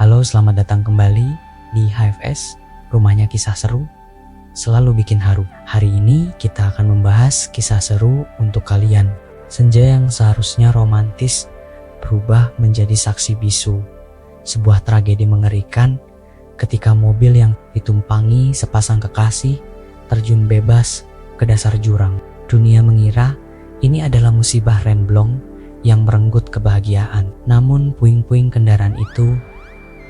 Halo, selamat datang kembali di HFS, rumahnya kisah seru, selalu bikin haru. Hari ini kita akan membahas kisah seru untuk kalian. Senja yang seharusnya romantis berubah menjadi saksi bisu. Sebuah tragedi mengerikan ketika mobil yang ditumpangi sepasang kekasih terjun bebas ke dasar jurang. Dunia mengira ini adalah musibah remblong yang merenggut kebahagiaan. Namun puing-puing kendaraan itu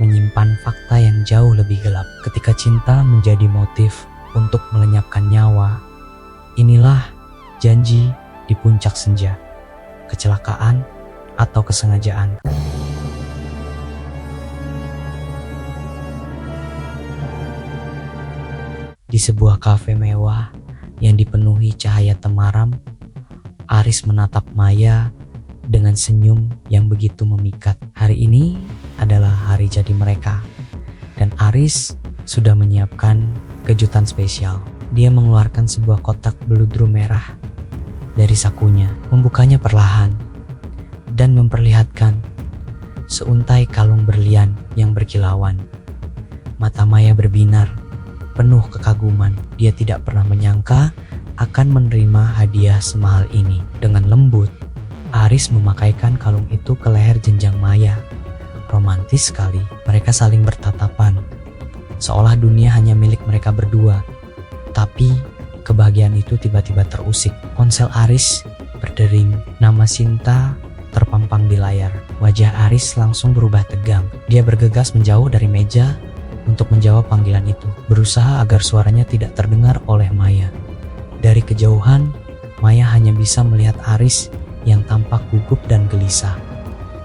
menyimpan fakta yang jauh lebih gelap. Ketika cinta menjadi motif untuk melenyapkan nyawa, inilah janji di puncak senja. Kecelakaan atau kesengajaan. Di sebuah kafe mewah yang dipenuhi cahaya temaram, Aris menatap Maya dengan senyum yang begitu memikat. Hari ini adalah hari jadi mereka, dan Aris sudah menyiapkan kejutan spesial. Dia mengeluarkan sebuah kotak beludru merah dari sakunya, membukanya perlahan, dan memperlihatkan seuntai kalung berlian yang berkilauan. Mata Maya berbinar, penuh kekaguman. Dia tidak pernah menyangka akan menerima hadiah semahal ini. Dengan lembut, Aris memakaikan kalung itu ke leher jenjang Maya. Romantis sekali, mereka saling bertatapan, seolah dunia hanya milik mereka berdua. Tapi kebahagiaan itu tiba-tiba terusik. Ponsel Aris berdering, nama Sinta terpampang di layar. Wajah Aris langsung berubah tegang. Dia bergegas menjauh dari meja untuk menjawab panggilan itu, berusaha agar suaranya tidak terdengar oleh Maya. Dari kejauhan, Maya hanya bisa melihat Aris yang tampak gugup dan gelisah.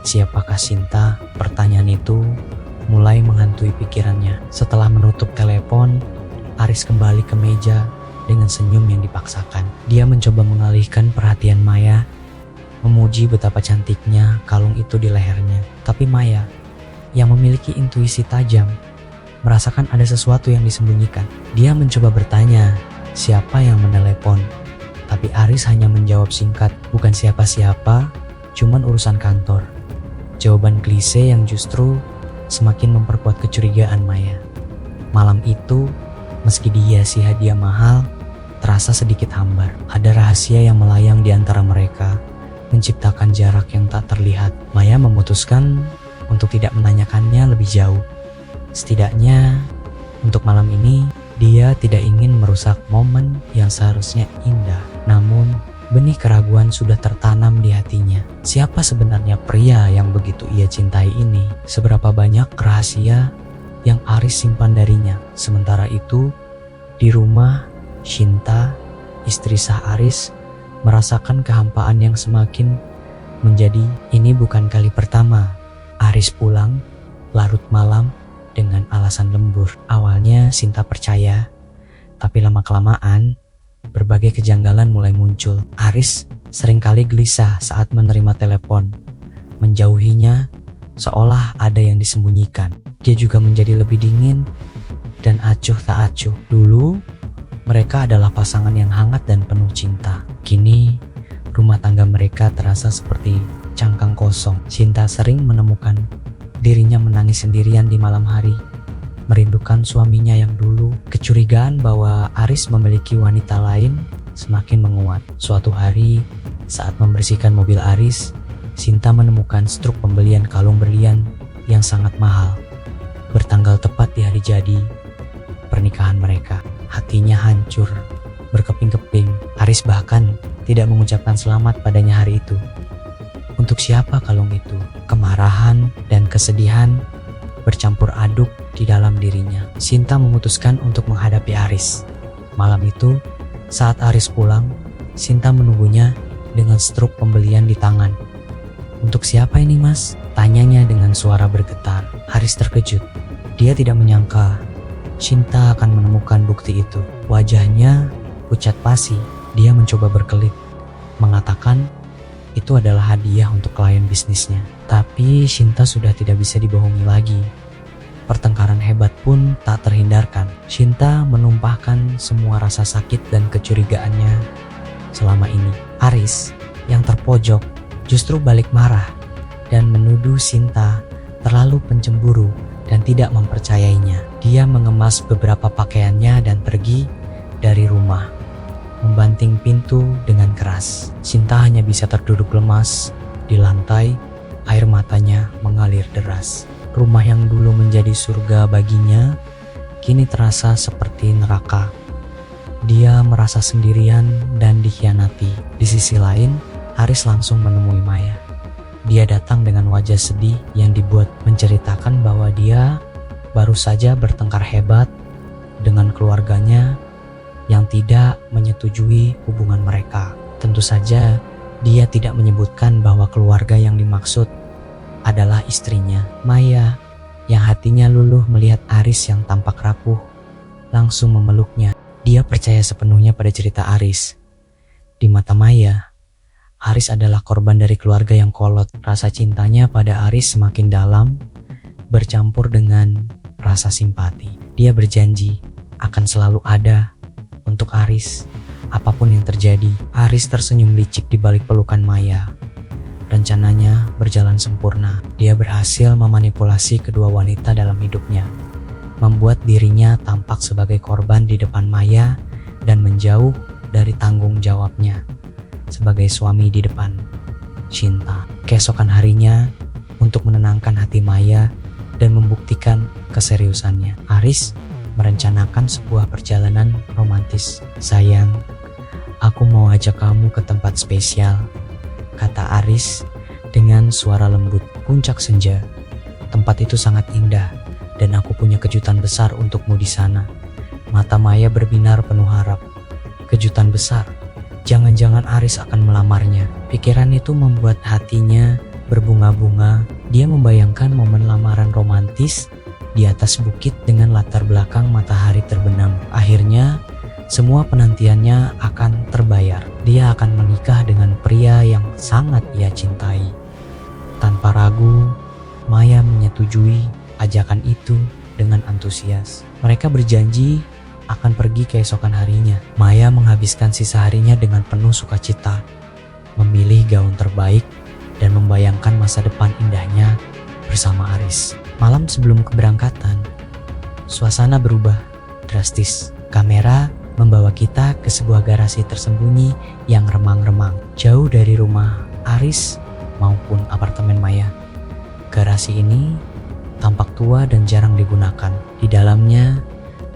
Siapakah Sinta? Pertanyaan itu mulai menghantui pikirannya. Setelah menutup telepon, Aris kembali ke meja dengan senyum yang dipaksakan. Dia mencoba mengalihkan perhatian Maya, memuji betapa cantiknya kalung itu di lehernya. Tapi Maya, yang memiliki intuisi tajam, merasakan ada sesuatu yang disembunyikan. Dia mencoba bertanya, siapa yang menelepon? Tapi Aris hanya menjawab singkat, bukan siapa-siapa, cuman urusan kantor. Jawaban klise yang justru semakin memperkuat kecurigaan Maya. Malam itu, meski dihiasi hadiah mahal, terasa sedikit hambar. Ada rahasia yang melayang di antara mereka, menciptakan jarak yang tak terlihat. Maya memutuskan untuk tidak menanyakannya lebih jauh. Setidaknya, untuk malam ini, dia tidak ingin merusak momen yang seharusnya indah. Namun, benih keraguan sudah tertanam di hatinya. Siapa sebenarnya pria yang begitu ia cintai ini? Seberapa banyak rahasia yang Aris simpan darinya? Sementara itu, di rumah, Sinta, istri sah Aris, merasakan kehampaan yang semakin menjadi. Ini bukan kali pertama Aris pulang larut malam dengan alasan lembur. Awalnya Sinta percaya, tapi lama-kelamaan berbagai kejanggalan mulai muncul. Aris seringkali gelisah saat menerima telepon, menjauhinya seolah ada yang disembunyikan. Dia juga menjadi lebih dingin dan acuh tak acuh. Dulu mereka adalah pasangan yang hangat dan penuh cinta. Kini rumah tangga mereka terasa seperti cangkang kosong. Sinta sering menemukan dirinya menangis sendirian di malam hari, merindukan suaminya yang dulu. Kecurigaan bahwa Aris memiliki wanita lain semakin menguat. Suatu hari, saat membersihkan mobil Aris, Sinta menemukan struk pembelian kalung berlian yang sangat mahal, bertanggal tepat di hari jadi pernikahan mereka. Hatinya hancur, berkeping-keping. Aris bahkan tidak mengucapkan selamat padanya hari itu. Untuk siapa kalung itu? Kemarahan dan kesedihan bercampur aduk di dalam dirinya. Sinta memutuskan untuk menghadapi Aris. Malam itu, saat Aris pulang, Sinta menunggunya dengan struk pembelian di tangan. Untuk siapa ini, Mas? Tanyanya dengan suara bergetar. Aris terkejut. Dia tidak menyangka Sinta akan menemukan bukti itu. Wajahnya pucat pasi. Dia mencoba berkelit, mengatakan itu adalah hadiah untuk klien bisnisnya. Tapi Sinta sudah tidak bisa dibohongi lagi. Pertengkaran hebat pun tak terhindarkan. Sinta menumpahkan semua rasa sakit dan kecurigaannya selama ini. Aris yang terpojok justru balik marah dan menuduh Sinta terlalu pencemburu dan tidak mempercayainya. Dia mengemas beberapa pakaiannya dan pergi dari rumah, membanting pintu dengan keras. Cinta hanya bisa terduduk lemas di lantai, air matanya mengalir deras. Rumah yang dulu menjadi surga baginya kini terasa seperti neraka. Dia merasa sendirian dan dikhianati. Di sisi lain, Aris langsung menemui Maya. Dia datang dengan wajah sedih yang dibuat menceritakan bahwa dia baru saja bertengkar hebat dengan keluarganya yang tidak menyetujui hubungan mereka. Tentu saja, dia tidak menyebutkan bahwa keluarga yang dimaksud adalah istrinya. Maya, yang hatinya luluh melihat Aris yang tampak rapuh, langsung memeluknya. Dia percaya sepenuhnya pada cerita Aris. Di mata Maya, Aris adalah korban dari keluarga yang kolot. Rasa cintanya pada Aris semakin dalam, bercampur dengan rasa simpati. Dia berjanji akan selalu ada untuk Aris, apapun yang terjadi. Aris tersenyum licik di balik pelukan Maya. Rencananya berjalan sempurna. Dia berhasil memanipulasi kedua wanita dalam hidupnya, membuat dirinya tampak sebagai korban di depan Maya dan menjauh dari tanggung jawabnya sebagai suami di depan cinta. Keesokan harinya, untuk menenangkan hati Maya dan membuktikan keseriusannya, Aris merencanakan sebuah perjalanan romantis. "Sayang, aku mau ajak kamu ke tempat spesial," kata Aris dengan suara lembut. "Puncak senja. Tempat itu sangat indah dan aku punya kejutan besar untukmu di sana." Mata Maya berbinar penuh harap. Kejutan besar? Jangan-jangan Aris akan melamarnya. Pikiran itu membuat hatinya berbunga-bunga. Dia membayangkan momen lamaran romantis di atas bukit dengan latar belakang matahari terbenam. Akhirnya, semua penantiannya akan terbayar. Dia akan menikah dengan pria yang sangat ia cintai. Tanpa ragu, Maya menyetujui ajakan itu dengan antusias. Mereka berjanji akan pergi keesokan harinya. Maya menghabiskan sisa harinya dengan penuh sukacita, memilih gaun terbaik dan membayangkan masa depan indahnya bersama Aris. Malam sebelum keberangkatan, suasana berubah drastis. Kamera membawa kita ke sebuah garasi tersembunyi yang remang-remang, jauh dari rumah Aris maupun apartemen Maya. Garasi ini tampak tua dan jarang digunakan. Di dalamnya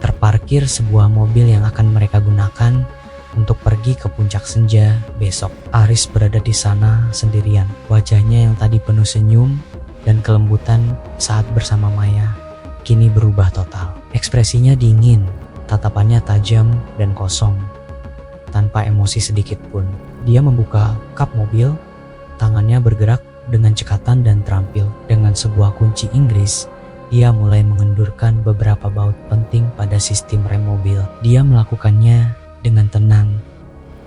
terparkir sebuah mobil yang akan mereka gunakan untuk pergi ke puncak senja besok. Aris berada di sana sendirian. Wajahnya yang tadi penuh senyum dan kelembutan saat bersama Maya kini berubah total. Ekspresinya dingin, tatapannya tajam dan kosong, tanpa emosi sedikit pun. Dia membuka kap mobil, tangannya bergerak dengan cekatan dan terampil. Dengan sebuah kunci Inggris, dia mulai mengendurkan beberapa baut penting pada sistem rem mobil. Dia melakukannya dengan tenang,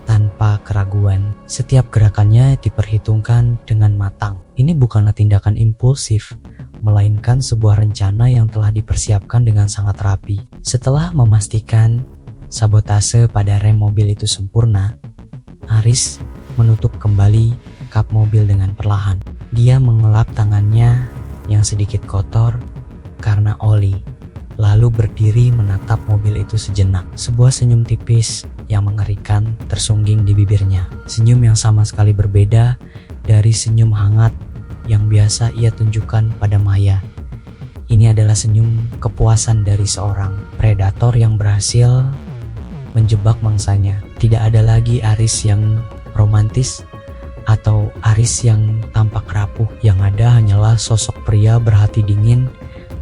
tanpa keraguan. Setiap gerakannya diperhitungkan dengan matang. Ini bukanlah tindakan impulsif, melainkan sebuah rencana yang telah dipersiapkan dengan sangat rapi. Setelah memastikan sabotase pada rem mobil itu sempurna, Aris menutup kembali kap mobil dengan perlahan. Dia mengelap tangannya yang sedikit kotor karena oli, lalu berdiri menatap mobil itu sejenak. Sebuah senyum tipis yang mengerikan tersungging di bibirnya. Senyum yang sama sekali berbeda dari senyum hangat yang biasa ia tunjukkan pada Maya. Ini adalah senyum kepuasan dari seorang predator yang berhasil menjebak mangsanya. Tidak ada lagi Aris yang romantis atau Aris yang tampak rapuh. Yang ada hanyalah sosok pria berhati dingin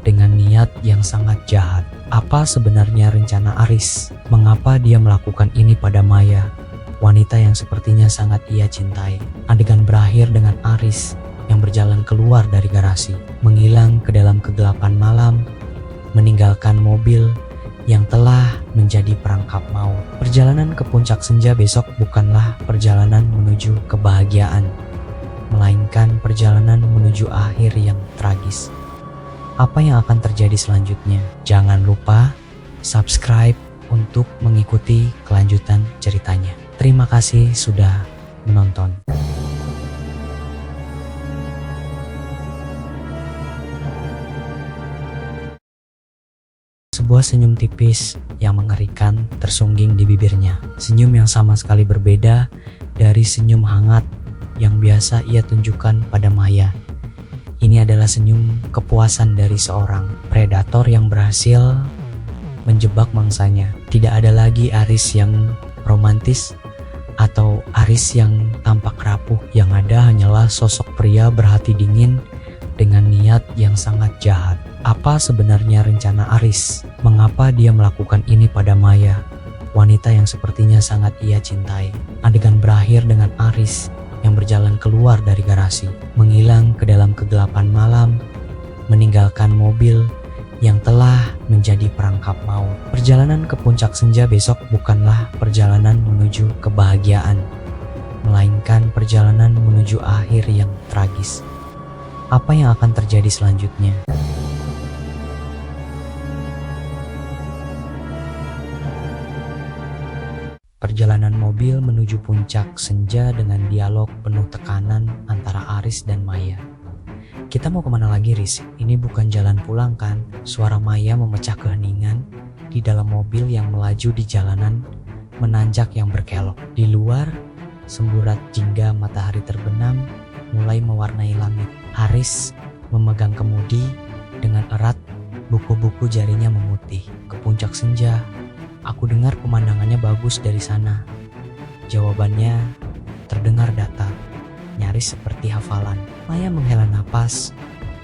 dengan niat yang sangat jahat. Apa sebenarnya rencana Aris? Mengapa dia melakukan ini pada Maya, wanita yang sepertinya sangat ia cintai? Adegan berakhir dengan Aris yang berjalan keluar dari garasi, menghilang ke dalam kegelapan malam, meninggalkan mobil yang telah menjadi perangkap maut. Perjalanan ke puncak senja besok bukanlah perjalanan menuju kebahagiaan, melainkan perjalanan menuju akhir yang tragis. Apa yang akan terjadi selanjutnya? Jangan lupa subscribe untuk mengikuti kelanjutan ceritanya. Terima kasih sudah menonton. Sebuah senyum tipis yang mengerikan tersungging di bibirnya. Senyum yang sama sekali berbeda dari senyum hangat yang biasa ia tunjukkan pada Maya. Ini adalah senyum kepuasan dari seorang predator yang berhasil menjebak mangsanya. Tidak ada lagi Aris yang romantis atau Aris yang tampak rapuh. Yang ada hanyalah sosok pria berhati dingin dengan niat yang sangat jahat. Apa sebenarnya rencana Aris? Mengapa dia melakukan ini pada Maya, wanita yang sepertinya sangat ia cintai? Adegan berakhir dengan Aris yang berjalan keluar dari garasi, menghilang ke dalam kegelapan malam, meninggalkan mobil yang telah menjadi perangkap maut. Perjalanan ke puncak senja besok bukanlah perjalanan menuju kebahagiaan, melainkan perjalanan menuju akhir yang tragis. Apa yang akan terjadi selanjutnya? Perjalanan mobil menuju puncak senja dengan dialog penuh tekanan antara Aris dan Maya. Kita mau kemana lagi, Riz? Ini bukan jalan pulang kan? Suara Maya memecah keheningan di dalam mobil yang melaju di jalanan menanjak yang berkelok. Di luar, semburat jingga matahari terbenam mulai mewarnai langit. Aris memegang kemudi dengan erat, buku-buku jarinya memutih. Ke puncak senja. Aku dengar pemandangannya bagus dari sana. Jawabannya terdengar datar, nyaris seperti hafalan. Maya menghela napas,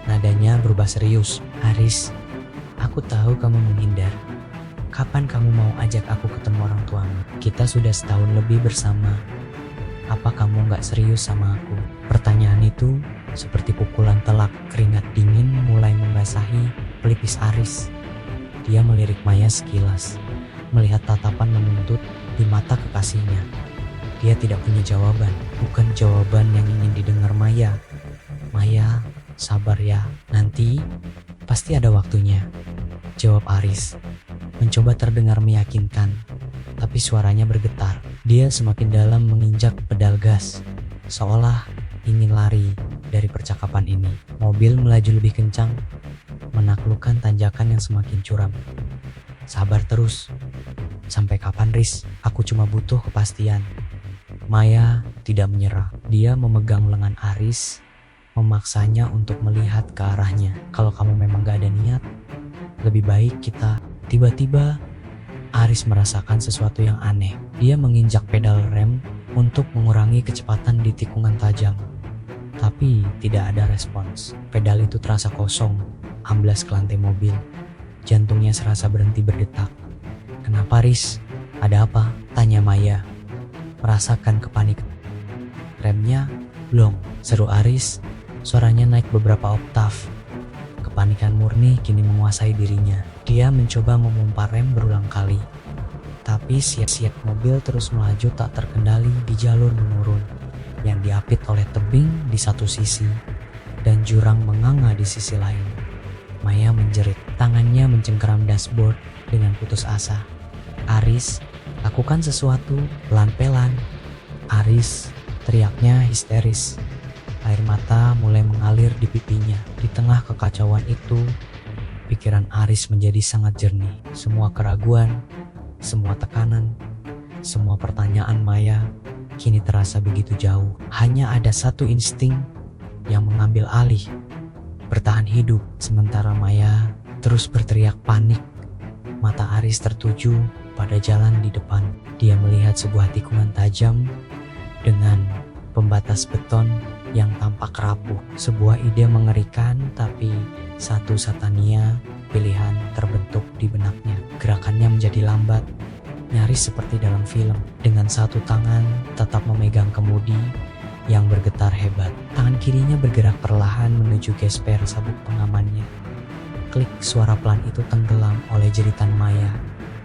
nadanya berubah serius. Aris, aku tahu kamu menghindar. Kapan kamu mau ajak aku ketemu orang tuamu? Kita sudah setahun lebih bersama. Apa kamu gak serius sama aku? Pertanyaan itu seperti pukulan telak. Keringat dingin mulai membasahi pelipis Aris. Dia melirik Maya sekilas, melihat tatapan menuntut di mata kekasihnya. Dia tidak punya jawaban, bukan jawaban yang ingin didengar Maya. Maya, sabar ya, nanti pasti ada waktunya, jawab Aris. Mencoba terdengar meyakinkan, tapi suaranya bergetar. Dia semakin dalam menginjak pedal gas, seolah ingin lari dari percakapan ini. Mobil melaju lebih kencang, menaklukkan tanjakan yang semakin curam. Sabar terus. Sampai kapan, Riz? Aku cuma butuh kepastian. Maya tidak menyerah. Dia memegang lengan Aris, memaksanya untuk melihat ke arahnya. Kalau kamu memang gak ada niat, lebih baik kita. Tiba-tiba Aris merasakan sesuatu yang aneh. Dia menginjak pedal rem untuk mengurangi kecepatan di tikungan tajam. Tapi tidak ada respons. Pedal itu terasa kosong, amblas ke lantai mobil. Jantungnya serasa berhenti berdetak. Kenapa, Riz? Ada apa? Tanya Maya, merasakan kepanikan. Remnya belum, seru Aris. Suaranya naik beberapa oktav. Kepanikan murni kini menguasai dirinya. Dia mencoba memompa rem berulang kali, tapi siap-siap mobil terus melaju tak terkendali di jalur menurun yang diapit oleh tebing di satu sisi dan jurang menganga di sisi lain. Maya menjerit, tangannya mencengkeram dashboard dengan putus asa. Aris, lakukan sesuatu, pelan-pelan. Aris, teriaknya histeris. Air mata mulai mengalir di pipinya. Di tengah kekacauan itu, pikiran Aris menjadi sangat jernih. Semua keraguan, semua tekanan, semua pertanyaan Maya kini terasa begitu jauh. Hanya ada satu insting yang mengambil alih, bertahan hidup. Sementara Maya terus berteriak panik. Mata Aris tertuju pada jalan di depan. Dia melihat sebuah tikungan tajam dengan pembatas beton yang tampak rapuh. Sebuah ide mengerikan, tapi satu satania pilihan terbentuk di benaknya. Gerakannya menjadi lambat, nyaris seperti dalam film. Dengan satu tangan tetap memegang kemudi yang bergetar hebat. Tangan kirinya bergerak perlahan menuju gesper sabuk pengamannya. Klik, suara pelan itu tenggelam oleh jeritan Maya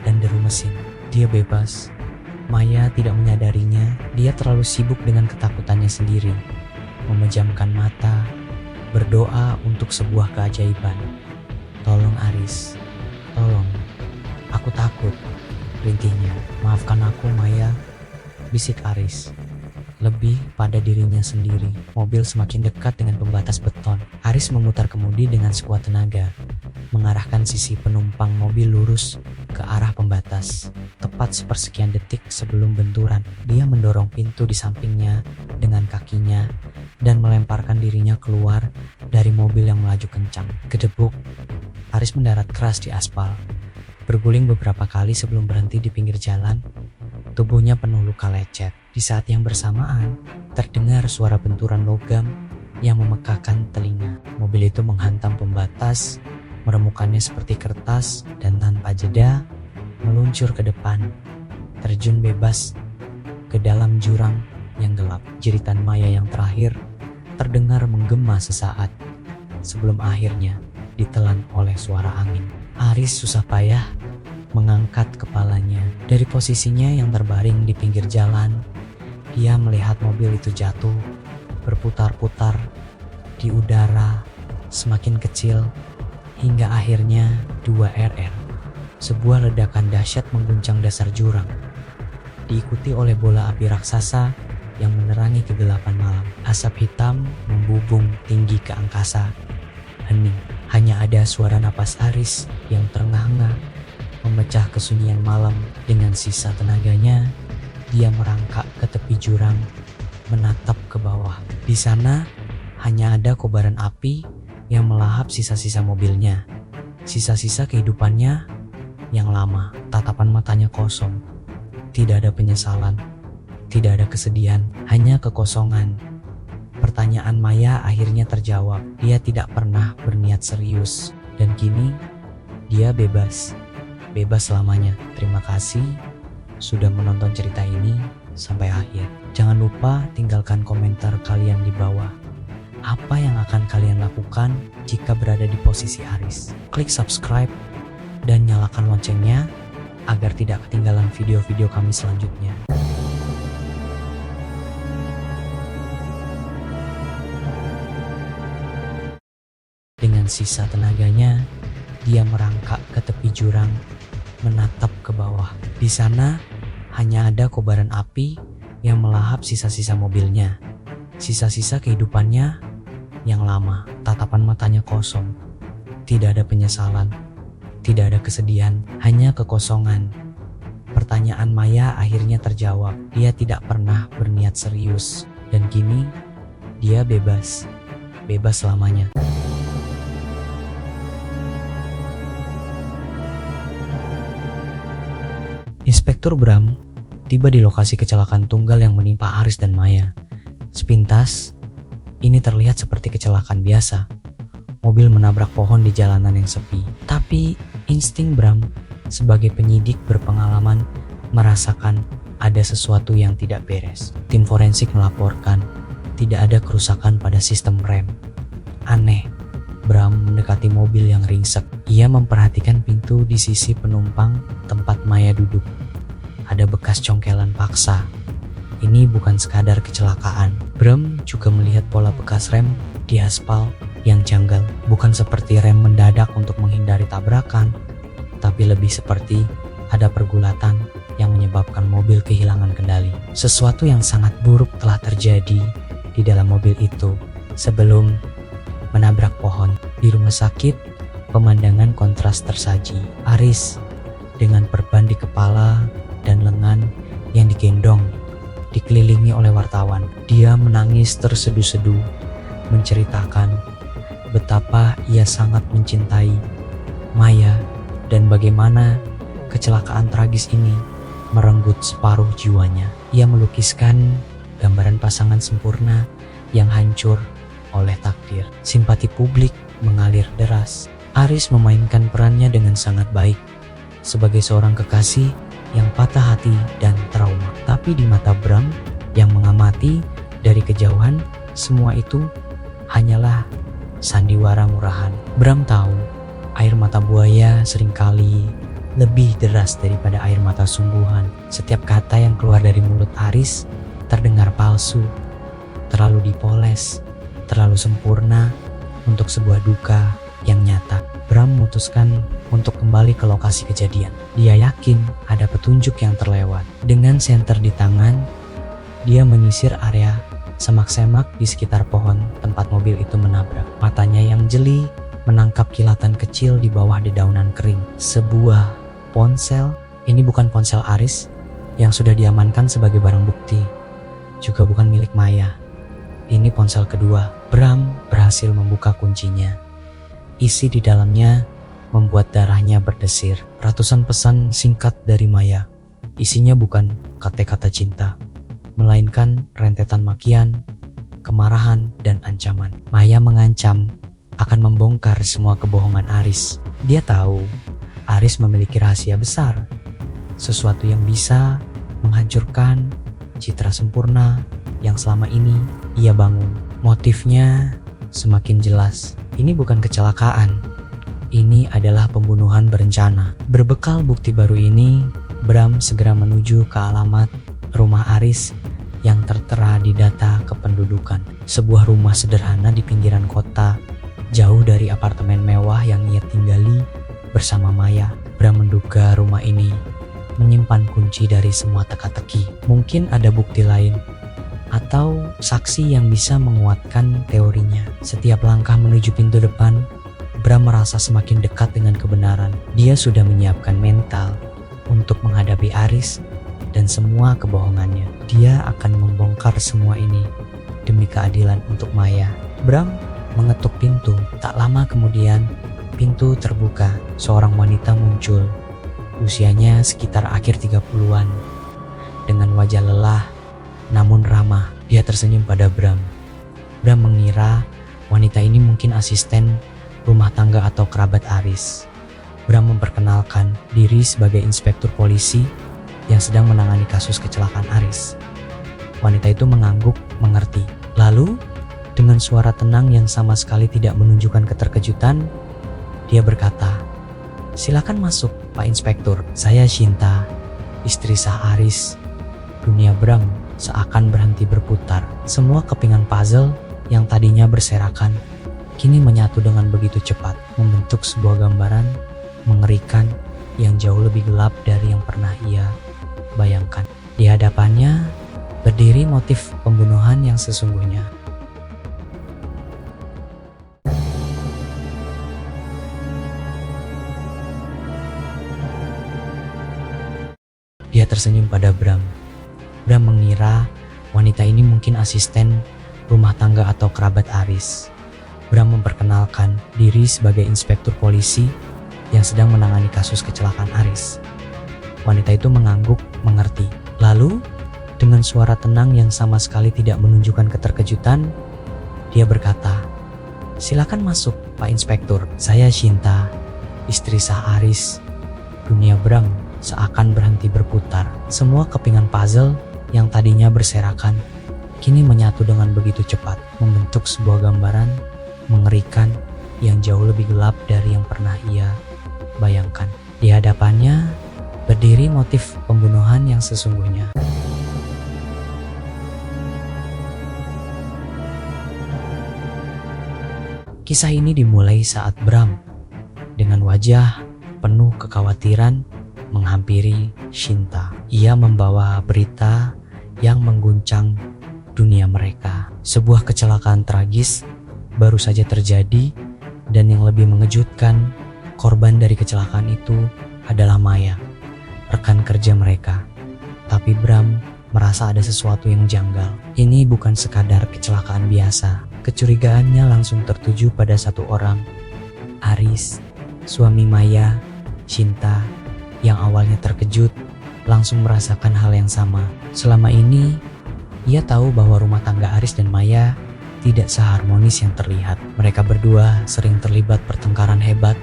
dan deru mesin. Dia bebas. Maya tidak menyadarinya. Dia terlalu sibuk dengan ketakutannya sendiri. Memejamkan mata, berdoa untuk sebuah keajaiban. Tolong Aris, tolong. Aku takut, rintihnya. Maafkan aku Maya, bisik Aris. Lebih pada dirinya sendiri. Mobil semakin dekat dengan pembatas beton. Aris memutar kemudi dengan sekuat tenaga, mengarahkan sisi penumpang mobil lurus ke arah pembatas. Tepat sepersekian detik sebelum benturan, dia mendorong pintu di sampingnya dengan kakinya dan melemparkan dirinya keluar dari mobil yang melaju kencang. Gedebuk, Aris mendarat keras di aspal. Berguling beberapa kali sebelum berhenti di pinggir jalan, tubuhnya penuh luka lecet. Di saat yang bersamaan, terdengar suara benturan logam yang memekakkan telinga. Mobil itu menghantam pembatas, meremukannya seperti kertas, dan tanpa jeda meluncur ke depan, terjun bebas ke dalam jurang yang gelap. Jeritan Maya yang terakhir terdengar menggema sesaat sebelum akhirnya ditelan oleh suara angin. Aris susah payah mengangkat kepalanya. Dari posisinya yang terbaring di pinggir jalan, dia melihat mobil itu jatuh, berputar-putar di udara, semakin kecil, hingga akhirnya 2 RR. Sebuah ledakan dahsyat mengguncang dasar jurang, diikuti oleh bola api raksasa yang menerangi kegelapan malam. Asap hitam membubung tinggi ke angkasa. Hening, hanya ada suara napas Aris yang terengah-engah memecah kesunyian malam. Dengan sisa tenaganya, dia merangkak ke tepi jurang, menatap ke bawah. Di sana hanya ada kobaran api yang melahap sisa-sisa mobilnya, sisa-sisa kehidupannya yang lama. Tatapan matanya kosong, tidak ada penyesalan, tidak ada kesedihan, hanya kekosongan. Pertanyaan Maya akhirnya terjawab. Dia tidak pernah berniat serius, dan kini dia bebas selamanya. Terima kasih sudah menonton cerita ini sampai akhir. Jangan lupa tinggalkan komentar kalian di bawah. Apa yang akan kalian lakukan jika berada di posisi Aris? Klik subscribe dan nyalakan loncengnya agar tidak ketinggalan video-video kami selanjutnya. Dengan sisa tenaganya, dia merangkak ke tepi jurang, menatap ke bawah. Di sana hanya ada kobaran api yang melahap sisa-sisa mobilnya, sisa-sisa kehidupannya yang lama. Tatapan matanya kosong, tidak ada penyesalan, tidak ada kesedihan, hanya kekosongan. Pertanyaan Maya akhirnya terjawab. Dia tidak pernah berniat serius, dan kini dia bebas selamanya. Inspektur Bram tiba di lokasi kecelakaan tunggal yang menimpa Aris dan Maya. Sepintas, ini terlihat seperti kecelakaan biasa. Mobil menabrak pohon di jalanan yang sepi. Tapi insting Bram sebagai penyidik berpengalaman merasakan ada sesuatu yang tidak beres. Tim forensik melaporkan tidak ada kerusakan pada sistem rem. Aneh. Bram mendekati mobil yang ringsek. Ia memperhatikan pintu di sisi penumpang tempat Maya duduk. Ada bekas congkelan paksa. Ini bukan sekadar kecelakaan. Bram juga melihat pola bekas rem di aspal yang janggal. Bukan seperti rem mendadak untuk menghindari tabrakan, tapi lebih seperti ada pergulatan yang menyebabkan mobil kehilangan kendali. Sesuatu yang sangat buruk telah terjadi di dalam mobil itu sebelum menabrak pohon. Di rumah sakit, pemandangan kontras tersaji. Aris dengan perban di kepala dan lengan yang digendong, dikelilingi oleh wartawan. Dia menangis terseduh-seduh, menceritakan betapa ia sangat mencintai Maya dan bagaimana kecelakaan tragis ini merenggut separuh jiwanya. Ia melukiskan gambaran pasangan sempurna yang hancur oleh takdir. Simpati publik mengalir deras. Aris memainkan perannya dengan sangat baik sebagai seorang kekasih yang patah hati dan trauma. Tapi di mata Bram yang mengamati dari kejauhan, semua itu hanyalah sandiwara murahan. Bram tahu air mata buaya seringkali lebih deras daripada air mata sungguhan. Setiap kata yang keluar dari mulut Aris terdengar palsu, terlalu dipoles, terlalu sempurna untuk sebuah duka yang nyata. Bram memutuskan untuk kembali ke lokasi kejadian. Dia yakin ada petunjuk yang terlewat. Dengan senter di tangan, dia menyisir area semak-semak di sekitar pohon tempat mobil itu menabrak. Matanya yang jeli menangkap kilatan kecil di bawah dedaunan kering. Sebuah ponsel, ini bukan ponsel Aris yang sudah diamankan sebagai barang bukti, juga bukan milik Maya. Ini ponsel kedua. Bram berhasil membuka kuncinya. Isi di dalamnya membuat darahnya berdesir. Ratusan pesan singkat dari Maya. Isinya bukan kata-kata cinta, melainkan rentetan makian, kemarahan, dan ancaman. Maya mengancam akan membongkar semua kebohongan Aris. Dia tahu Aris memiliki rahasia besar, sesuatu yang bisa menghancurkan citra sempurna yang selama ini ia bangun. Motifnya semakin jelas. Ini bukan kecelakaan. Ini adalah pembunuhan berencana. Berbekal bukti baru ini, Bram segera menuju ke alamat rumah Aris yang tertera di data kependudukan. Sebuah rumah sederhana di pinggiran kota, jauh dari apartemen mewah yang ia tinggali bersama Maya. Bram menduga rumah ini menyimpan kunci dari semua teka-teki. Mungkin ada bukti lain atau saksi yang bisa menguatkan teorinya. Setiap langkah menuju pintu depan, Bram merasa semakin dekat dengan kebenaran. Dia sudah menyiapkan mental untuk menghadapi Aris dan semua kebohongannya. Dia akan membongkar semua ini demi keadilan untuk Maya. Bram mengetuk pintu. Tak lama kemudian, pintu terbuka. Seorang wanita muncul. Usianya sekitar akhir 30-an. Dengan wajah lelah namun ramah, dia tersenyum pada Bram. Bram mengira wanita ini mungkin asisten rumah tangga atau kerabat Aris. Bram memperkenalkan diri sebagai inspektur polisi yang sedang menangani kasus kecelakaan Aris. Wanita itu mengangguk mengerti. Lalu, dengan suara tenang yang sama sekali tidak menunjukkan keterkejutan, dia berkata, "Silakan masuk, Pak Inspektur. Saya Shinta, istri sah Aris." Dunia Bram seakan berhenti berputar. Semua kepingan puzzle yang tadinya berserakan kini menyatu dengan begitu cepat, membentuk sebuah gambaran mengerikan yang jauh lebih gelap dari yang pernah ia bayangkan. Di hadapannya berdiri motif pembunuhan yang sesungguhnya. Dia tersenyum pada Bram. Bram mengira wanita ini mungkin asisten rumah tangga atau kerabat Aris. Bram memperkenalkan diri sebagai inspektur polisi yang sedang menangani kasus kecelakaan Aris. Wanita itu mengangguk mengerti. Lalu, dengan suara tenang yang sama sekali tidak menunjukkan keterkejutan, dia berkata, "Silakan masuk, Pak Inspektur. Saya Shinta, istri sah Aris." Dunia Bram seakan berhenti berputar. Semua kepingan puzzle yang tadinya berserakan kini menyatu dengan begitu cepat, membentuk sebuah gambaran mengerikan yang jauh lebih gelap dari yang pernah ia bayangkan. Di hadapannya berdiri motif pembunuhan yang sesungguhnya. Kisah ini dimulai saat Bram dengan wajah penuh kekhawatiran menghampiri Shinta. Ia membawa berita yang mengguncang dunia mereka. Sebuah kecelakaan tragis baru saja terjadi, dan yang lebih mengejutkan, korban dari kecelakaan itu adalah Maya, rekan kerja mereka. Tapi Bram merasa ada sesuatu yang janggal. Ini bukan sekadar kecelakaan biasa. Kecurigaannya langsung tertuju pada satu orang, Aris, suami Maya. Shinta yang awalnya terkejut langsung merasakan hal yang sama. Selama ini, ia tahu bahwa rumah tangga Aris dan Maya tidak seharmonis yang terlihat. Mereka berdua sering terlibat pertengkaran hebat,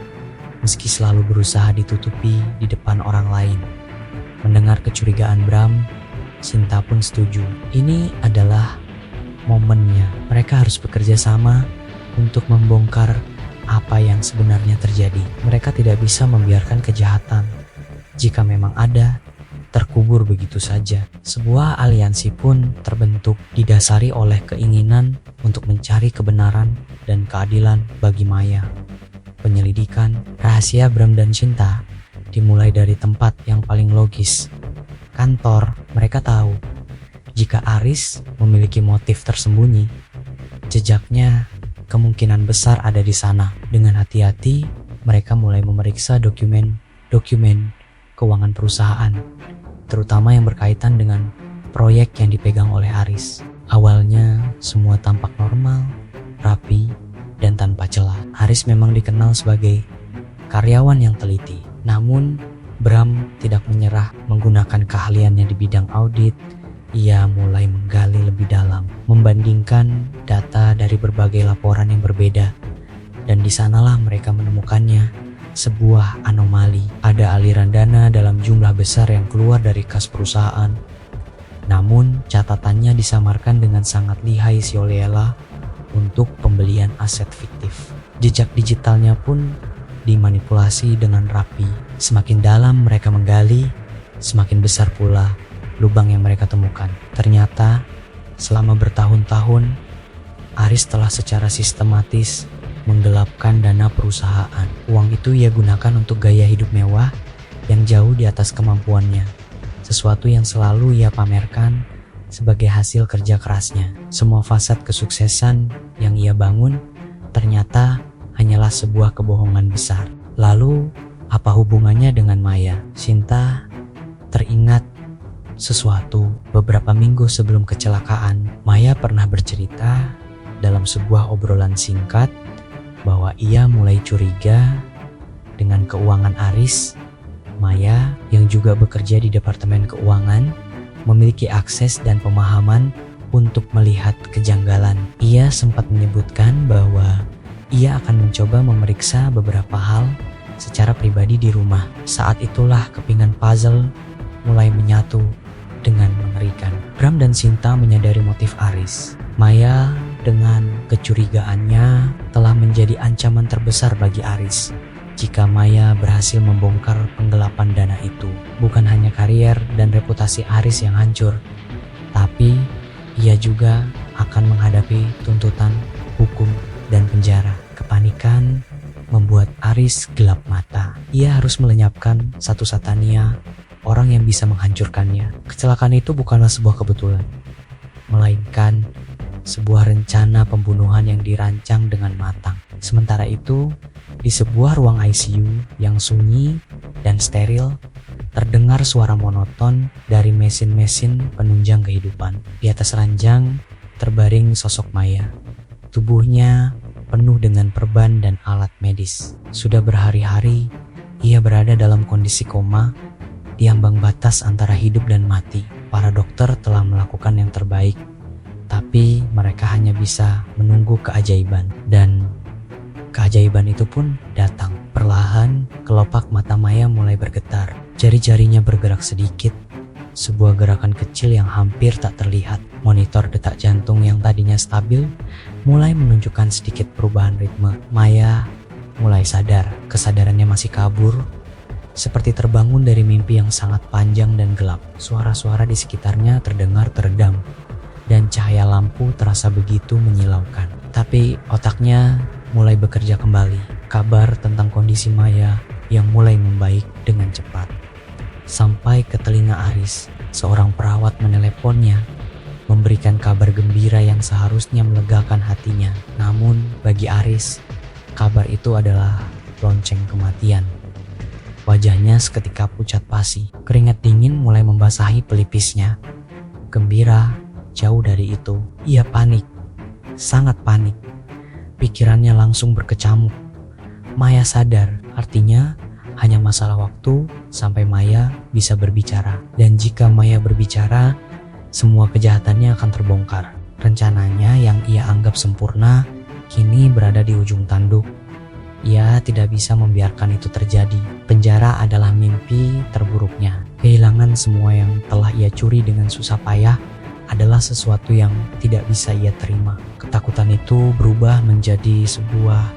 meski selalu berusaha ditutupi di depan orang lain. Mendengar kecurigaan Bram, Shinta pun setuju. Ini adalah momennya. Mereka harus bekerja sama untuk membongkar apa yang sebenarnya terjadi. Mereka tidak bisa membiarkan kejahatan, jika memang ada, terkubur begitu saja. Sebuah aliansi pun terbentuk, didasari oleh keinginan untuk mencari kebenaran dan keadilan bagi Maya. Penyelidikan rahasia Bram dan Shinta dimulai dari tempat yang paling logis, kantor. Mereka tahu jika Aris memiliki motif tersembunyi, jejaknya kemungkinan besar ada di sana. Dengan hati-hati, mereka mulai memeriksa dokumen keuangan perusahaan, terutama yang berkaitan dengan proyek yang dipegang oleh Aris. Awalnya, semua tampak normal, rapi, dan tanpa celah. Aris memang dikenal sebagai karyawan yang teliti. Namun, Bram tidak menyerah menggunakan keahliannya di bidang audit. Ia mulai menggali lebih dalam, membandingkan data dari berbagai laporan yang berbeda. Dan di sanalah mereka menemukannya, sebuah anomali. Ada aliran dana dalam jumlah besar yang keluar dari kas perusahaan. Namun, catatannya disamarkan dengan sangat lihai si Oliela untuk pembelian aset fiktif. Jejak digitalnya pun dimanipulasi dengan rapi. Semakin dalam mereka menggali, semakin besar pula lubang yang mereka temukan. Ternyata, selama bertahun-tahun, Aris telah secara sistematis menggelapkan dana perusahaan. Uang itu ia gunakan untuk gaya hidup mewah yang jauh di atas kemampuannya. Sesuatu yang selalu ia pamerkan sebagai hasil kerja kerasnya. Semua fasad kesuksesan yang ia bangun ternyata hanyalah sebuah kebohongan besar. Lalu, apa hubungannya dengan Maya? Sinta teringat sesuatu. Beberapa minggu sebelum kecelakaan, Maya pernah bercerita dalam sebuah obrolan singkat bahwa ia mulai curiga dengan keuangan Aris. Maya, yang juga bekerja di Departemen Keuangan, memiliki akses dan pemahaman untuk melihat kejanggalan. Ia sempat menyebutkan bahwa ia akan mencoba memeriksa beberapa hal secara pribadi di rumah. Saat itulah kepingan puzzle mulai menyatu dengan mengerikan. Bram dan Sinta menyadari motif Aris. Maya dengan kecurigaannya telah menjadi ancaman terbesar bagi Aris. Jika Maya berhasil membongkar penggelapan dana itu, bukan hanya karier dan reputasi Aris yang hancur, tapi ia juga akan menghadapi tuntutan hukum dan penjara. Kepanikan membuat Aris gelap mata. Ia harus melenyapkan satu Satania, orang yang bisa menghancurkannya. Kecelakaan itu bukanlah sebuah kebetulan, melainkan sebuah rencana pembunuhan yang dirancang dengan matang. Sementara itu, di sebuah ruang ICU yang sunyi dan steril, terdengar suara monoton dari mesin-mesin penunjang kehidupan. Di atas ranjang terbaring sosok Maya. Tubuhnya penuh dengan perban dan alat medis. Sudah berhari-hari ia berada dalam kondisi koma, di ambang batas antara hidup dan mati. Para dokter telah melakukan yang terbaik, tapi mereka hanya bisa menunggu keajaiban. Dan keajaiban itu pun datang. Perlahan, kelopak mata Maya mulai bergetar. Jari-jarinya bergerak sedikit, sebuah gerakan kecil yang hampir tak terlihat. Monitor detak jantung yang tadinya stabil mulai menunjukkan sedikit perubahan ritme. Maya mulai sadar, kesadarannya masih kabur, seperti terbangun dari mimpi yang sangat panjang dan gelap. Suara-suara di sekitarnya terdengar teredam, dan cahaya lampu terasa begitu menyilaukan. Tapi otaknya mulai bekerja kembali. Kabar tentang kondisi Maya yang mulai membaik dengan cepat sampai ke telinga Aris. Seorang perawat meneleponnya, memberikan kabar gembira yang seharusnya melegakan hatinya. Namun bagi Aris, kabar itu adalah lonceng kematian. Wajahnya seketika pucat pasi. Keringat dingin mulai membasahi pelipisnya. Gembira jauh dari itu. Ia panik, sangat panik. Pikirannya langsung berkecamuk. Maya sadar, artinya hanya masalah waktu sampai Maya bisa berbicara. Dan jika Maya berbicara, semua kejahatannya akan terbongkar. Rencananya yang ia anggap sempurna kini berada di ujung tanduk. Ia tidak bisa membiarkan itu terjadi. Penjara adalah mimpi terburuknya. Kehilangan semua yang telah ia curi dengan susah payah adalah sesuatu yang tidak bisa ia terima. Ketakutan itu berubah menjadi sebuah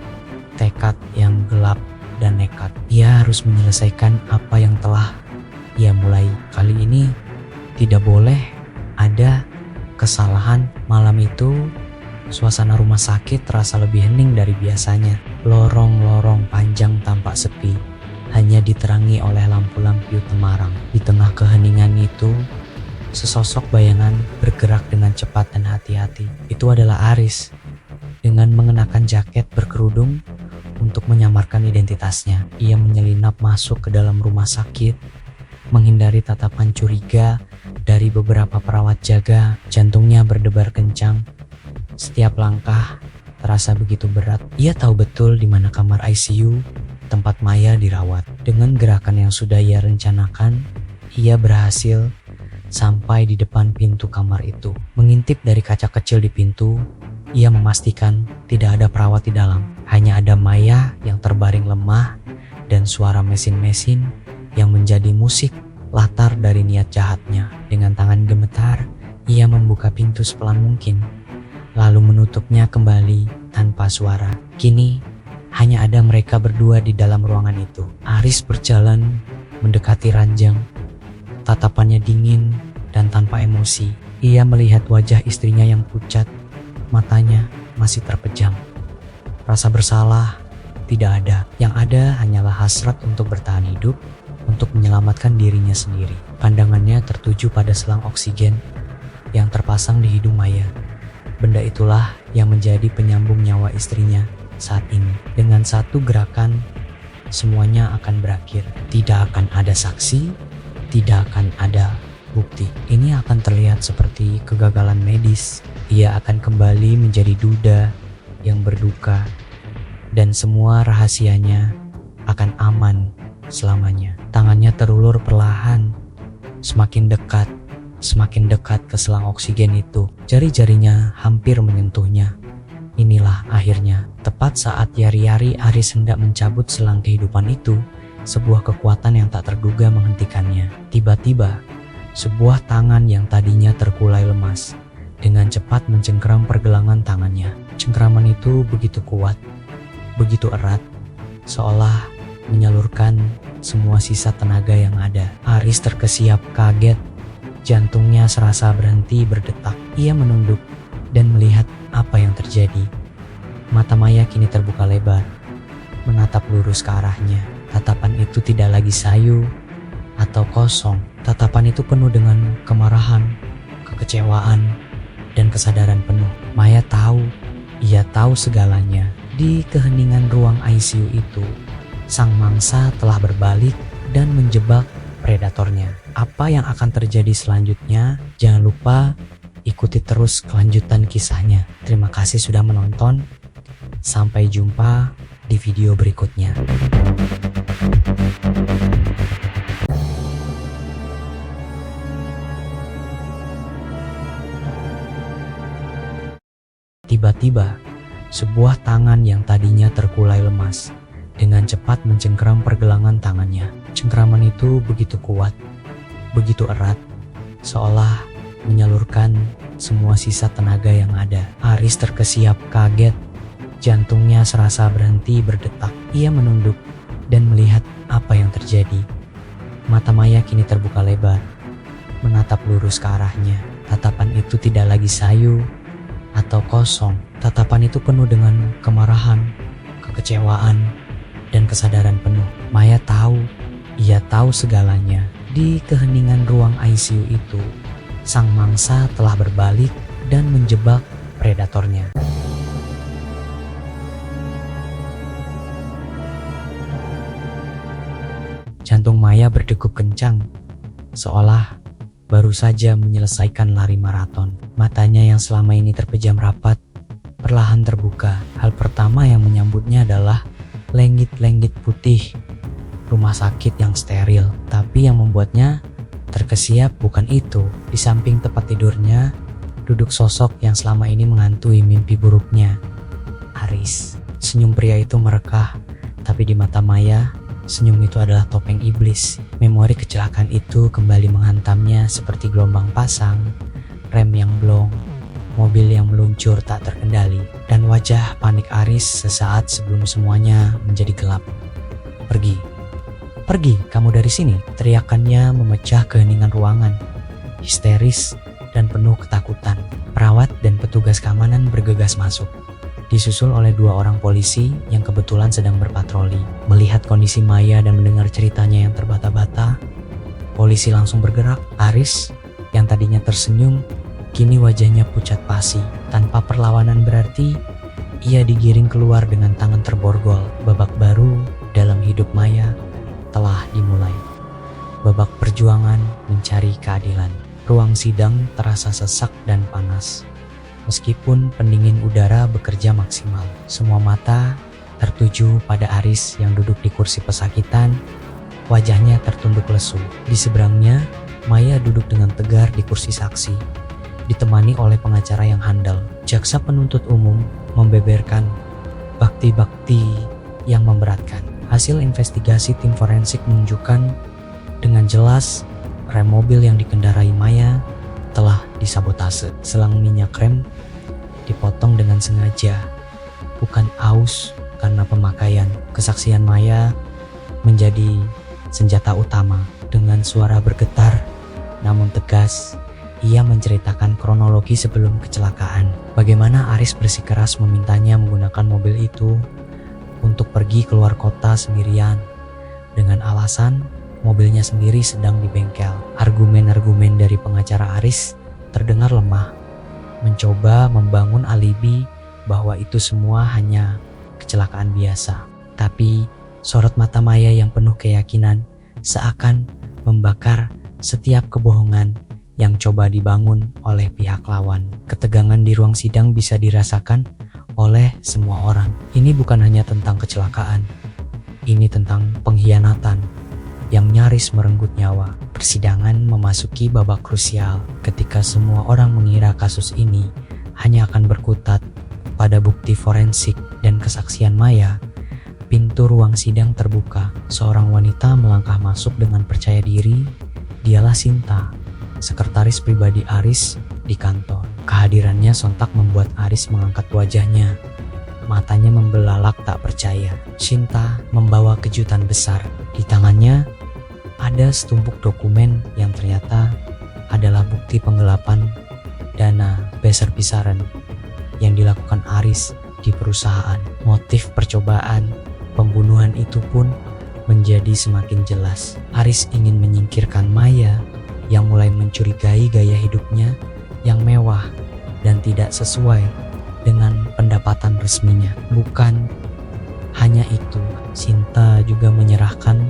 tekad yang gelap dan nekat. Ia harus menyelesaikan apa yang telah ia mulai. Kali ini tidak boleh ada kesalahan. Malam itu suasana rumah sakit terasa lebih hening dari biasanya. Lorong-lorong panjang tampak sepi, hanya diterangi oleh lampu-lampu Temarang. Di tengah keheningan itu, sesosok bayangan bergerak dengan cepat dan hati-hati. Itu adalah Aris. Dengan dengan mengenakan jaket berkerudung untuk menyamarkan identitasnya. Ia menyelinap masuk ke dalam rumah sakit, menghindari tatapan curiga dari beberapa perawat jaga. Jantungnya berdebar kencang. Setiap langkah terasa begitu berat. Ia tahu betul di mana kamar ICU tempat Maya dirawat. Dengan gerakan yang sudah ia rencanakan, ia berhasil sampai di depan pintu kamar itu. Mengintip dari kaca kecil di pintu, ia memastikan tidak ada perawat di dalam. Hanya ada Maya yang terbaring lemah dan suara mesin-mesin yang menjadi musik latar dari niat jahatnya. Dengan tangan gemetar, ia membuka pintu sepelan mungkin, lalu menutupnya kembali tanpa suara. Kini, hanya ada mereka berdua di dalam ruangan itu. Aris berjalan mendekati ranjang. Tatapannya dingin dan tanpa emosi. Ia melihat wajah istrinya yang pucat, matanya masih terpejam. Rasa bersalah tidak ada. Yang ada hanyalah hasrat untuk bertahan hidup, untuk menyelamatkan dirinya sendiri. Pandangannya tertuju pada selang oksigen yang terpasang di hidung Maya. Benda itulah yang menjadi penyambung nyawa istrinya saat ini. Dengan satu gerakan, semuanya akan berakhir. Tidak akan ada saksi, tidak akan ada bukti. Ini akan terlihat seperti kegagalan medis. Ia akan kembali menjadi duda yang berduka, dan semua rahasianya akan aman selamanya. Tangannya terulur perlahan, semakin dekat ke selang oksigen itu. Jari-jarinya hampir menyentuhnya. Inilah akhirnya. Tepat saat yari-yari Aris hendak mencabut selang kehidupan itu, sebuah kekuatan yang tak terduga menghentikannya. Tiba-tiba, sebuah tangan yang tadinya terkulai lemas dengan cepat mencengkeram pergelangan tangannya. Cengkeraman itu begitu kuat, begitu erat, seolah menyalurkan semua sisa tenaga yang ada. Aris terkesiap kaget, jantungnya serasa berhenti berdetak. Ia menunduk dan melihat apa yang terjadi. Mata Maya kini terbuka lebar, menatap lurus ke arahnya. Tatapan itu tidak lagi sayu atau kosong. Tatapan itu penuh dengan kemarahan, kekecewaan, dan kesadaran penuh. Maya tahu, ia tahu segalanya. Di keheningan ruang ICU itu, sang mangsa telah berbalik dan menjebak predatornya. Apa yang akan terjadi selanjutnya? Jangan lupa ikuti terus kelanjutan kisahnya. Terima kasih sudah menonton. Sampai jumpa di video berikutnya. Tiba-tiba, sebuah tangan yang tadinya terkulai lemas dengan cepat mencengkeram pergelangan tangannya. Cengkeraman itu begitu kuat, begitu erat, seolah menyalurkan semua sisa tenaga yang ada. Aris terkesiap kaget, jantungnya serasa berhenti berdetak. Ia menunduk dan melihat apa yang terjadi. Mata Maya kini terbuka lebar, menatap lurus ke arahnya. Tatapan itu tidak lagi sayu atau kosong. Tatapan itu penuh dengan kemarahan, kekecewaan, dan kesadaran penuh. Maya tahu, ia tahu segalanya. Di keheningan ruang ICU itu, sang mangsa telah berbalik dan menjebak predatornya. Jantung Maya berdegup kencang, seolah baru saja menyelesaikan lari maraton. Matanya yang selama ini terpejam rapat, perlahan terbuka. Hal pertama yang menyambutnya adalah lenggit-lenggit putih rumah sakit yang steril. Tapi yang membuatnya terkesiap bukan itu. Di samping tempat tidurnya, duduk sosok yang selama ini menghantui mimpi buruknya. Aris. Senyum pria itu merekah, tapi di mata Maya, senyum itu adalah topeng iblis. Memori kecelakaan itu kembali menghantamnya seperti gelombang pasang, rem yang blong, mobil yang meluncur tak terkendali, dan wajah panik Aris sesaat sebelum semuanya menjadi gelap. Pergi. Pergi kamu dari sini, teriakannya memecah keheningan ruangan. Histeris dan penuh ketakutan, perawat dan petugas keamanan bergegas masuk, disusul oleh 2 orang polisi yang kebetulan sedang berpatroli. Melihat kondisi Maya dan mendengar ceritanya yang terbata-bata, polisi langsung bergerak. Aris yang tadinya tersenyum, kini wajahnya pucat pasi. Tanpa perlawanan berarti, Ia digiring keluar dengan tangan terborgol. Babak baru dalam hidup Maya telah dimulai. Babak perjuangan mencari keadilan. Ruang sidang terasa sesak dan panas. Meskipun pendingin udara bekerja maksimal, semua mata tertuju pada Aris yang duduk di kursi pesakitan. Wajahnya tertunduk lesu. Di seberangnya, Maya duduk dengan tegar di kursi saksi, ditemani oleh pengacara yang handal. Jaksa penuntut umum membeberkan bukti-bukti yang memberatkan. Hasil investigasi tim forensik menunjukkan dengan jelas rem mobil yang dikendarai Maya telah disabotase. Selang minyak rem dipotong dengan sengaja, bukan aus karena pemakaian. Kesaksian Maya menjadi senjata utama. Dengan suara bergetar namun tegas, ia menceritakan kronologi sebelum kecelakaan. Bagaimana Aris bersikeras memintanya menggunakan mobil itu untuk pergi keluar kota sendirian dengan alasan mobilnya sendiri sedang di bengkel. Argumen-argumen dari pengacara Aris terdengar lemah, mencoba membangun alibi bahwa itu semua hanya kecelakaan biasa. Tapi sorot mata Maya yang penuh keyakinan seakan membakar setiap kebohongan yang coba dibangun oleh pihak lawan. Ketegangan di ruang sidang bisa dirasakan oleh semua orang. Ini bukan hanya tentang kecelakaan, ini tentang pengkhianatan yang nyaris merenggut nyawa. Persidangan memasuki babak krusial ketika semua orang mengira kasus ini hanya akan berkutat pada bukti forensik dan kesaksian Maya. Pintu ruang sidang terbuka. Seorang wanita melangkah masuk dengan percaya diri. Dialah Sinta, sekretaris pribadi Aris di kantor. Kehadirannya sontak membuat Aris mengangkat wajahnya. Matanya membelalak tak percaya. Sinta membawa kejutan besar. Di tangannya ada setumpuk dokumen yang ternyata adalah bukti penggelapan dana besar-besaran yang dilakukan Aris di perusahaan. Motif percobaan pembunuhan itu pun menjadi semakin jelas. Aris ingin menyingkirkan Maya yang mulai mencurigai gaya hidupnya yang mewah dan tidak sesuai dengan pendapatan resminya. Bukan hanya itu, Sinta juga menyerahkan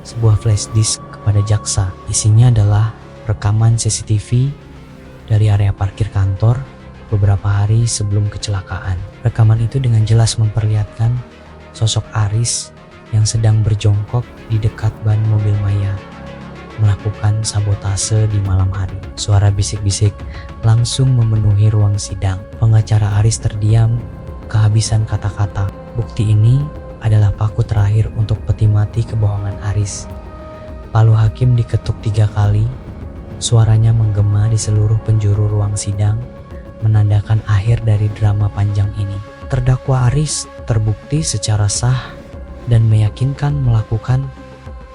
sebuah flash disk kepada jaksa. Isinya adalah rekaman CCTV dari area parkir kantor beberapa hari sebelum kecelakaan. Rekaman itu dengan jelas memperlihatkan sosok Aris yang sedang berjongkok di dekat ban mobil Maya, melakukan sabotase di malam hari. Suara bisik-bisik langsung memenuhi ruang sidang. Pengacara Aris terdiam, kehabisan kata-kata. Bukti ini adalah paku terakhir untuk peti mati kebohongan Aris. Palu hakim diketuk 3 kali. Suaranya menggema di seluruh penjuru ruang sidang, menandakan akhir dari drama panjang ini. Terdakwa Aris terbukti secara sah dan meyakinkan melakukan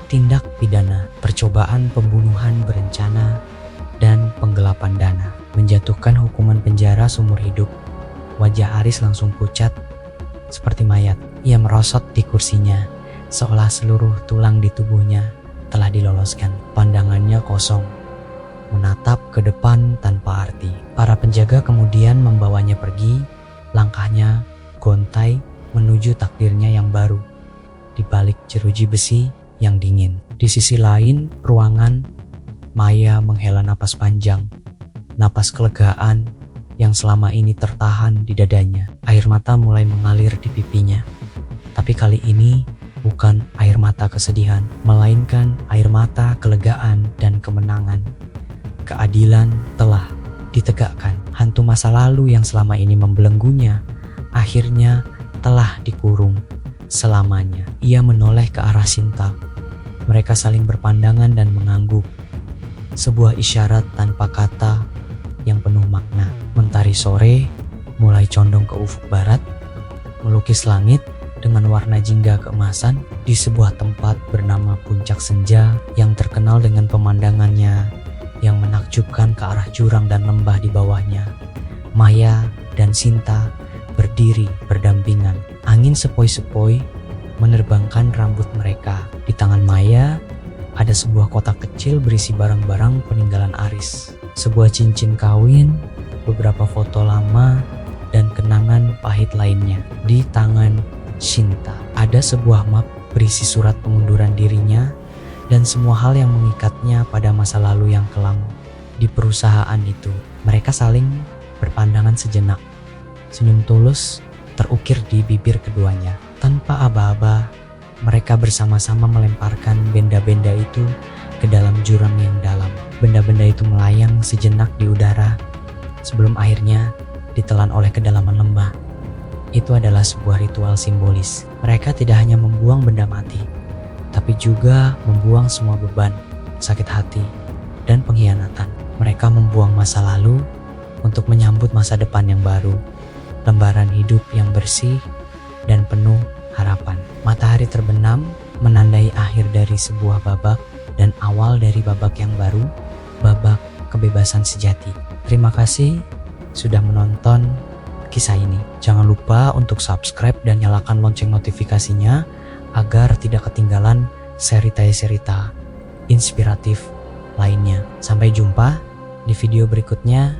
tindak pidana percobaan pembunuhan berencana dan penggelapan dana, menjatuhkan hukuman penjara seumur hidup. Wajah Aris langsung pucat seperti mayat. Ia merosot di kursinya, seolah seluruh tulang di tubuhnya telah diloloskan. Pandangannya kosong, menatap ke depan tanpa arti. Para penjaga kemudian membawanya pergi. Langkahnya gontai menuju takdirnya yang baru di balik jeruji besi yang dingin. Di sisi lain ruangan, Maya menghela napas panjang, napas kelegaan yang selama ini tertahan di dadanya. Air mata mulai mengalir di pipinya. Tapi kali ini bukan air mata kesedihan, melainkan air mata kelegaan dan kemenangan. Keadilan telah ditegakkan. Hantu masa lalu yang selama ini membelenggunya akhirnya telah dikurung selamanya. Ia menoleh ke arah Sinta. Mereka saling berpandangan dan mengangguk. Sebuah isyarat tanpa kata yang penuh makna. Mentari sore mulai condong ke ufuk barat, melukis langit dengan warna jingga keemasan di sebuah tempat bernama Puncak Senja yang terkenal dengan pemandangannya yang menakjubkan ke arah jurang dan lembah di bawahnya. Maya dan Sinta berdiri berdampingan. Angin sepoi-sepoi menerbangkan rambut mereka. Di tangan Maya ada sebuah kotak kecil berisi barang-barang peninggalan Aris. Sebuah cincin kawin, beberapa foto lama, dan dan kenangan pahit lainnya. Di tangan Shinta ada sebuah map berisi surat pengunduran dirinya dan semua hal yang mengikatnya pada masa lalu yang kelam. Di perusahaan itu, mereka saling berpandangan sejenak. Senyum tulus terukir di bibir keduanya. Tanpa aba-aba, mereka bersama-sama melemparkan benda-benda itu ke dalam jurang yang dalam. Benda-benda itu melayang sejenak di udara sebelum akhirnya ditelan oleh kedalaman lembah. Itu adalah sebuah ritual simbolis. Mereka tidak hanya membuang benda mati, tapi juga membuang semua beban, sakit hati, dan pengkhianatan. Mereka membuang masa lalu untuk menyambut masa depan yang baru, lembaran hidup yang bersih dan penuh harapan. Matahari terbenam menandai akhir dari sebuah babak dan awal dari babak yang baru, babak kebebasan sejati. Terima kasih sudah menonton kisah ini. Jangan lupa untuk subscribe dan nyalakan lonceng notifikasinya agar tidak ketinggalan cerita-cerita inspiratif lainnya. Sampai jumpa di video berikutnya.